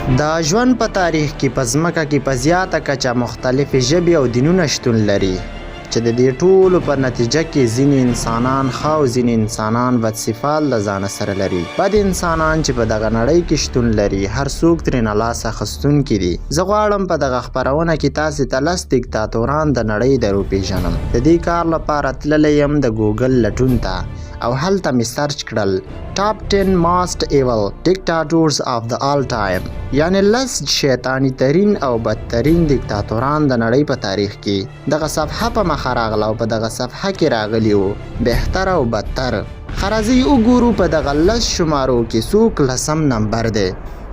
د ژوند په تاریخ کې په ځمکه کې په زیاته کچه مختلفې ژبې او دینونه شتون لري چې د دې ټولو په نتیجه کې ځینې انسانان ښه او ځینې انسانان بد صفات له ځانه سره لري. بد انسانان چې په دغه نړۍ کې شتون لري هر څوک ترېنه لاس اخیستونکي دي. زه غواړم په دغه خپرونه کې تاسې ته 10 دیکتاتوران د نړۍ در وپېژنم. د دې کار لپاره تللی یم د ګوګل لټون ته او هلته مې سرچ کړل ټاپ 10 most evil dictators of the all time، یعنی 10 شیطانی ترین او بدترین دیکتاتوران د نړۍ په تاریخ کې. دغه صفحه په مخه راغله او په دغه صفحه کې راغلی و بهتر او بدتر. خرازی وګورو په دغه 10 شمارو کې څوک 10م نمبر دی.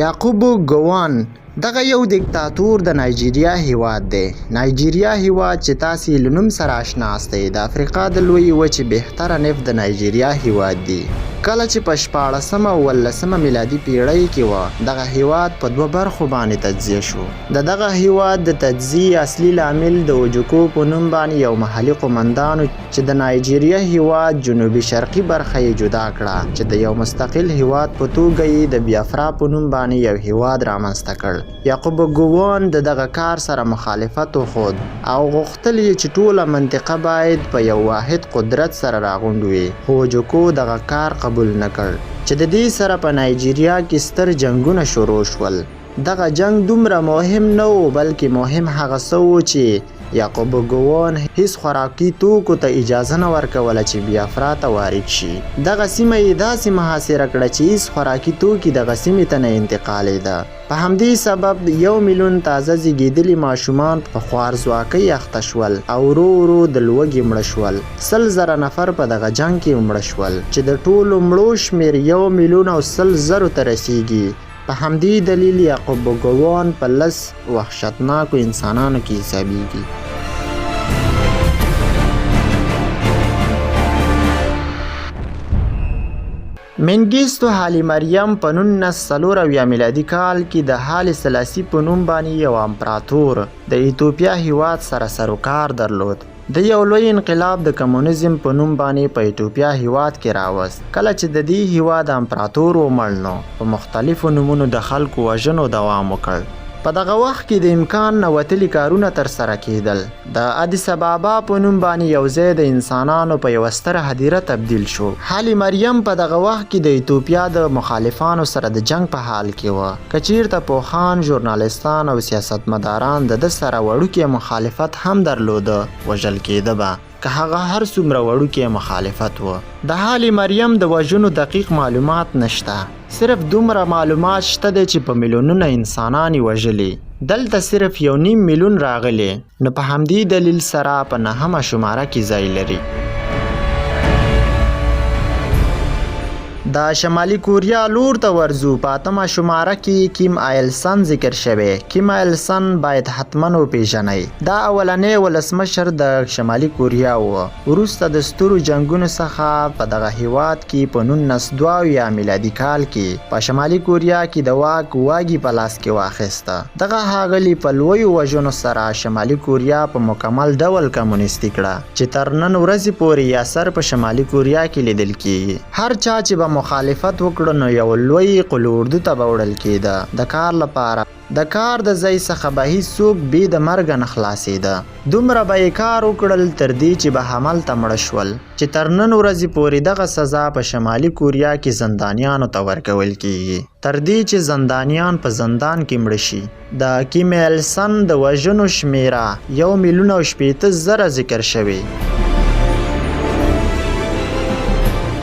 یعقوب ګوان دغه یو دیکتاتور د نایجیریا هیواد دی. نایجیریا هیواد چې تاسې له نوم سره اشنا یاستئ د افریقا د لویې وچې بهتره نفت د نایجیریا هیواد دی. کله چې په 14مه او 18مه میلادي پیړۍ کې وه دغه هیواد په 2 برخو باندې تجزیه شو. د دغه هیواد د تجزیې اصلي لامل د اوجوکو په نوم باندې یو محلي قومندانو چې د نایجیریا هیواد جنوبي شرقي برخه یې جدا کړه چې د یو مستقل هیواد په توګه یې د بیافرا په نوم باندې یو هیواد رامنځته کړ. یعقوب ګوان د دغه کار سره مخالفت وښود او غوښتل یې چې ټوله منطقه باید په یو واحد قدرت سره راغونډ وي، خو اوجوکو دغه کار قبول نکړ چې د دې سره په نایجیریا کې ستر جنګونه شروع شول. دغه جنگ دومره مهم نه و بلکې مهم هغه څه و چې یعقوب ګوان هیڅ خوراکي توکو ته اجازه نه ورکوله چې بیافرا ته وارد شي. دغه سیمه یې داسې محاصره کړه چې هیڅ خوراکي توکي دغه سیمې ته نه انتقالېده. په همدې سبب 1 میلیون تازه زیږېدلي ماشومان په خوارځواکۍ اخته شول او ورو ورو د لوږې مړه شول. 100,000 نفر په دغه جنگ کې مړه شول چې د ټولو مړو شمېر 1 میلیون او 100,000 ته رسیږي. په همدې دلیل یعقوب ګوان په 10 وحشتناکو انسانانو کې حسابیږي. منګیستو حالی مریم په 1904 میلادي کال کې د حال سلاسي په نوم باندې یو امپراتور د ایتوپیا هیواد سره سروکار درلود. د یو لوی انقلاب د کمونیزم په نوم باندې په ایتوپیا هیواد کې راوست. کله چې د دې هیواد امپراتور ومړ نو په مختلفو نومونو د خلکو وژنو دوام وکړ. په دغه وخت کې د امکان نه وتلي کارونه ترسره کېدل. د ادیس ابابا په نوم باندې یو ځای د انسانانو په یوه ستره هدیره تبدیل شو. حالی مریم په دغه وخت کې د ایتوپیا د مخالفانو سره د جنگ په حال کې وه. که چیرته پوهان، ژورنالستان او سیاستمداران د ده سره وړوکی مخالفت هم درلوده وژل کېده به که هغه هر څومره وړوکی مخالفت و. د حالی مریم د وژنو دقیق معلومات نشته، صرف دومره معلومات شته دی چې په میلیونونه انسانان یې وژلي. دلته صرف 1.5 میلیون راغلي، نو په همدې دلیل سره په 9مه شماره کې ځای لري. د شمالي کوریا لور ته ورځو. په 8مه شماره کې کیم آیل سن ذکر شوی. کیم آیل سن باید حتما وپیژنئ. دا اولنی ولسمشر د شمالي کوریا و. وروسته د سترو جنگونو څخه په دغه هیواد کې په 1972 میلادي کال کې په شمالي کوریا کې د واګي په لاس کې واخیسته. دغه ښاغلي په لویو وژنو سره شمالي کوریا په مکمل ډول کمونیستي کړه چې تر نن ورځې پورې یې اثر په شمالي کوریا کې لیدل کېږي. هر چا چې به مخالفت وکړو نو یو لوی قل اردو ته به وړل کېده. د کار لپاره د کار د ځای څخه به هیڅوک بې د مرګه نه خلاصېده. دومره به یې کار وکړل تر دې چې به همالته مړه شول چې تر نن ورځې پورې دغه سزا په شمالي کوریا کې زندانیانو ته ورکول کېږي تر دې چې زندانیان په زندان کې مړه شي. د کیم ایل سن د وژنو شمیره 1,080,000 ذکر شوی.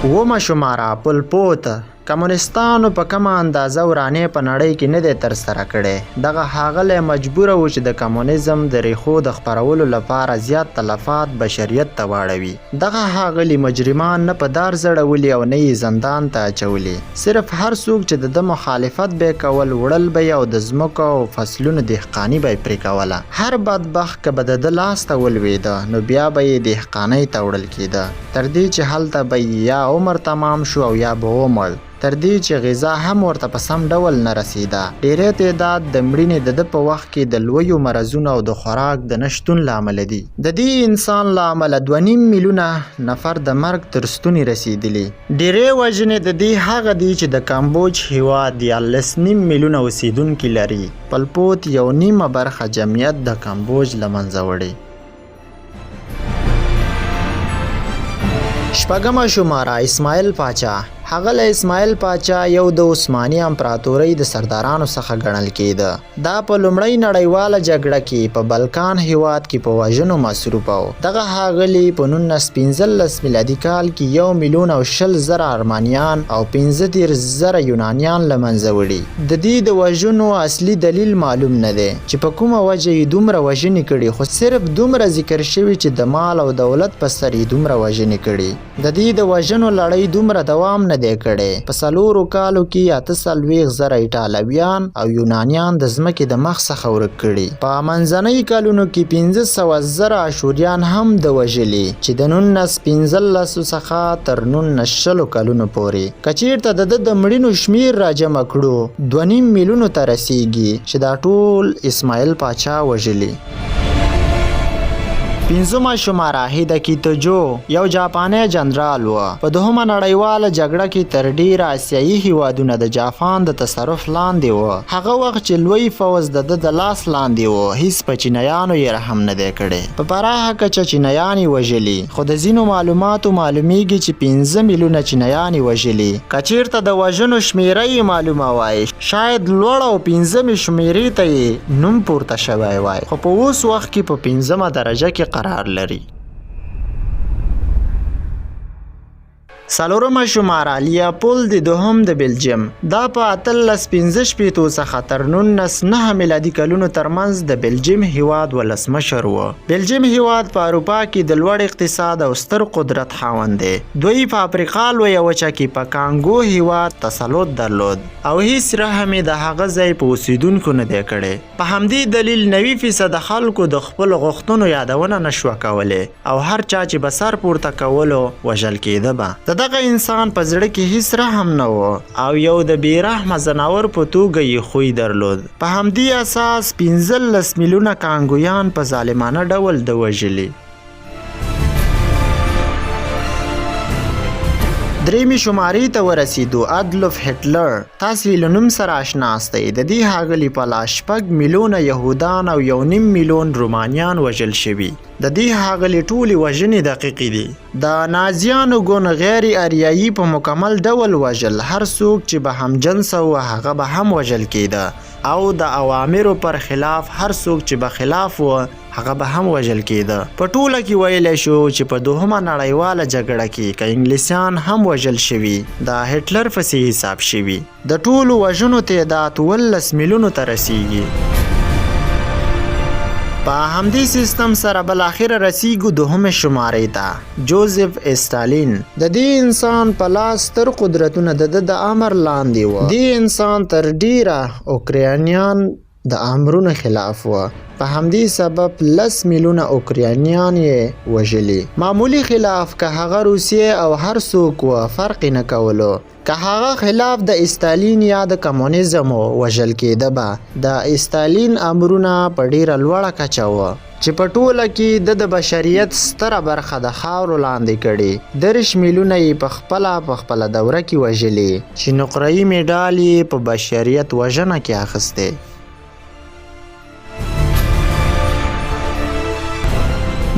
9مه شماره پل پوت. کمونستانو په کومه اندازه ورانې په نړۍ کې نه دی ترسره کړی. دغه ښاغلی مجبوره و چې د کمونیزم د ریښو د خپرولو لپاره زیات تلفات بشریت ته واړوي. دغه ښاغلي مجرمان نه په دار زړولي او نه یې زندان ته اچولي. صرف هر څوک چې د ده مخالفت به یې کول وړل به یې او د ځمکو او فصلونو دهقاني به یې پرې کوله. هر بدبخت که به د ده لاس ته ولوېده نو بیا به یې دهقانۍ ته وړل کېده تر دې چې هلته به یا عمر تمام شو او یا به ومړ. تر دې چې غذا هم ورته په سم ډول نه رسیده. ډیری تعداد د مړینې د ده په وخت کې د لویو مرضونو او د خوراک د نشتون له امله دي. د دې انسان له امله 2.5 میلیونه نفر د مرګ تر ستوني رسیدلي. ډیری وژنې د دې هغه دي چې د کامبوج هیواد 13.5 میلیونه اوسیدونکي لري. پلپوت 1.5 برخه جمعیت د کامبوج له منځه وړي. شپږمه شماره اسماعیل پاچا. هغه له اسماعیل پاچا یو د عثماني امپراتورۍ د سردارانو څخه ګڼل کېده. دا په لومړۍ نړیواله جګړه کې په بلکان هیواد کې په وژنو مصروف و. دغه ښاغلي په 1915 میلادي کال کې 1,20,000 ارمانیان او 15,000 یونانیان له منځه وړي. د دې د وژنو اصلي دلیل معلوم نه دی چې په کومه وجه یې دومره وژنې کړي، خو صرف دومره ذکر شوي چې د مال او دولت په سر یې دومره وژنې کړي. د دې د وژنو لړۍ دومره دوام نه دی کړی. په 4 کالو کې 48,000 ایټالویان او یونانیان د ځمکې د مخ څخه ورک کړي. په منځنۍ کلونو کې 15,000 اشوریان هم د وژلي چې د 1915 څخه تر 1920 کلونو پورې. که چیرته د ده د مړینو شمیر راجمع کړو 2.5 میلیونو ته رسیږي چې دا ټول اسماعیل پاچا وژلي. پنځمه شماره هیداکیتوجو یو جاپانی جنرال و. په دوهمه نړیواله جګړه کې تر ډیره آسیایي هیوادونه د جاپان د تصرف لاندې و. هغه وخت چې لوی فوز د ده د لاس لاندې و، هیڅ په چینایانو یې رحم نه دی کړی. په پراخه کچه چینایان یې وژلي، خو د ځینو معلوماتو معلومیږي چې 5 میلیونه چینایان یې وژلي. که چیرته د وژنو شمیره یې معلومه وای، شاید لوړ او 5مې شمیرې ته یې نوم پورته شوی وای، خو په اوس وخت کې په 5مه درجه کې قرار لري. څلورمه شماره لیاپولد د دوهم د بلجیم. دا په 1865 څخه تر 1909 میلادي کلونو ترمنځ د بلجیم هیواد ولسمشر و. بلجیم هیواد په اروپا کې د لوړ اقتصاد او ستر قدرت خاوند دی. دوی په افریقا لویه وچه کې په کانګو هیواد تسلط درلود او هیڅ رحم د هغه ځای په اوسیدونکو نه دی کړی. په همدې دلیل 90% خلکو د خپل غوښتنو یادونه نشوه کولی او هر چا چې به سر پورته کولو وژل کېده به. دغه انسان په زړه کې هیڅ رحم نه و او یو د بیرحمه ځناور په توګه یې خوی درلود. په همدې اساس 15 میلیونه کانګویان په ظالمانه ډول د وژلي. درېمې شمارې ته ورسېدو. ادلف هټلر. تاسې له نوم سره آشنا یاستئ. د دې ښاغلي په لاس 6 میلیونه یهودان او 1.5 میلیون رومانیان وژل شوي. د دې ښاغلي ټولې وژنې دقیقې دي. د نازیانو ګوند غیر اریایي په مکمل ډول وژل. هر څوک چې به همجنسه و هغه به هم وژل کېده او د اوامرو پر خلاف هر څوک چې به خلاف و هغه به هم وژل کېده. په ټوله کې ویلی شو چې په دوهمه نړیواله جګړه کې که انګلیسیان هم وژل شوي، د هټلر پسې حساب شوي. د ټولو وژنو تعداد 12 میلیونو ته رسیږي. په همدې سیستم سره بالاخره رسیږو دوهمې شمارې ته. جوزف استالین. د دې انسان په لاس ستر قدرتونه د ده د امر لاندې و. دې انسان تر ډیره اوکرانیان د امرونو خلاف و. په همدې سبب 10 میلیونه اوکرانیان یې وژلي. معمولی خلاف که هغه روسیه او هر څوک و فرق نه کولو. که هغه خلاف د استالین یا د کمونیزم وژل کېده به. د استالین امرونه په ډیره لوړه کچه و چې په ټوله کې د بشریت ستره برخه د خاورو لاندې کړي. 10 میلیونه یې په خپله دوره کې وژلي چې نقره‌يي میډال یې په بشریت وژنه کې اخیستی.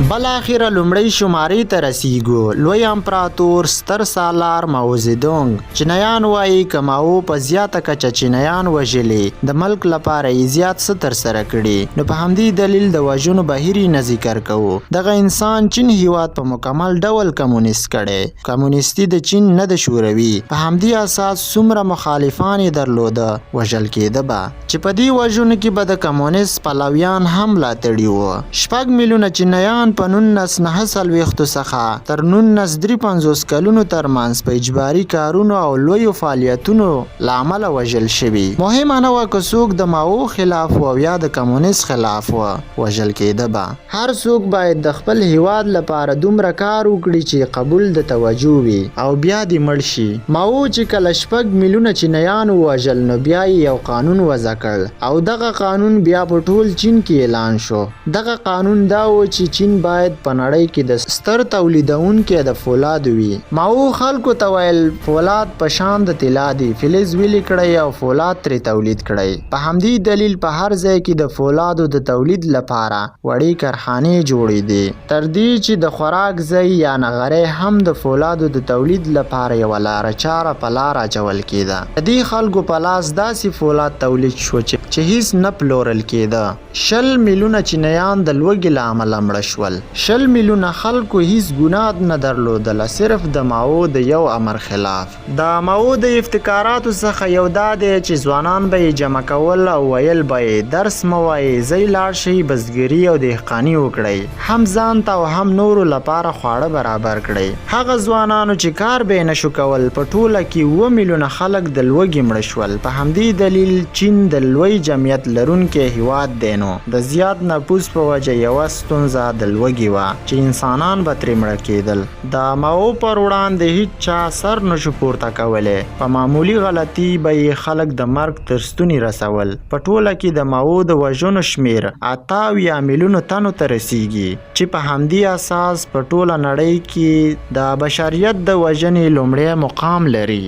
بالاخره لومړی شمارې ته رسیږو. لوی امپراتور ستر سالار ماو زیدونګ. چینایان وایي که ماو په زیاته کچه چینایان وژلي، د ملک لپاره یې زیات څه ترسره کړي، نو په همدې دلیل د وژنو بهیر یې نه ذکر کوو. دغه انسان چین هیواد په مکمل ډول کمونیست کړی. کمونیستي د چین نه د شوروي. په همدې اساس څومره مخالفان یې درلوده وژل کېده به، چې په دې وژنو کې به د کمونیست پلویان هم ملاتړي وو. 6 میلیونه چینایان ماشومان په 1949 څخه تر 1953 کلونو ترمنځ په اجباري کارونو او لویو فعالیتونو له امله وژل شوي. مهمه نه وه که څوک د ماو خلاف و او یا د کمونیست خلاف و، وژل کېده به. هر څوک باید د خپل هیواد لپاره دومره کار وکړي چې قبول د توجه وي او بیا دې مړ شي. ماو چې کله 6 میلیونه چینایان ووژل نو بیا یې یو قانون وضع کړ او دغه قانون بیا په ټول چین کې اعلان شو. دغه قانون دا و چې چین باید په نړۍ کې د ستر تولیدونکي د فولاد وي. ماو خلکو ته ویل فولاد په شان د طلا دی، فلز ویلې کړئ او فولاد ترې تولید کړئ. په همدې دلیل په هر ځای کې د فولادو د تولید لپاره وړې کارخانې جوړې دي، تر دې چې د خوراک ځای یا نغرۍ هم د فولادو د تولید لپاره یوه لاره چاره په لار اچول کېده. د دې خلکو په لاس داسې فولاد تولید شو چې هیڅ نه پلورل کېده. 20 میلیونه چینایان د لوږې له امله مړه شول. 20 میلیونه خلکو هیڅ ګناه نه درلودله، صرف د ماو د یو امر خلاف. د ماو د ابتکاراتو څخه یو دا دی چې ځوانان به یې جمع کول او ویل به یې درس مه وایئ، ځئ لاړ شئ بزګري او دهقاني وکړئ، هم ځان ته او هم نورو لپاره خواړه برابر کړئ. هغه ځوانانو چې کار به یې نشو کول په ټوله کې 7 میلیونه خلک د لوږې مړه شول. په همدې دلیل چین د لوی جمعیت لرونکی هیواد دی نو د زیات نفوس په وجه یوه ستونزه د لوږې وه چې انسانان به ترې مړه کېدل. د ماو پر وړاندې هیڅ چا سر نشو پورته کولی. په معمولي غلطي به یې خلک د مرګ تر ستوني رسول. په ټوله کې د ماو د وژنو شمیر 88 میلیونو تنو ته رسیږي چې په همدې اساس په ټوله نړۍ کې د بشریت د وژنې لومړی مقام لري.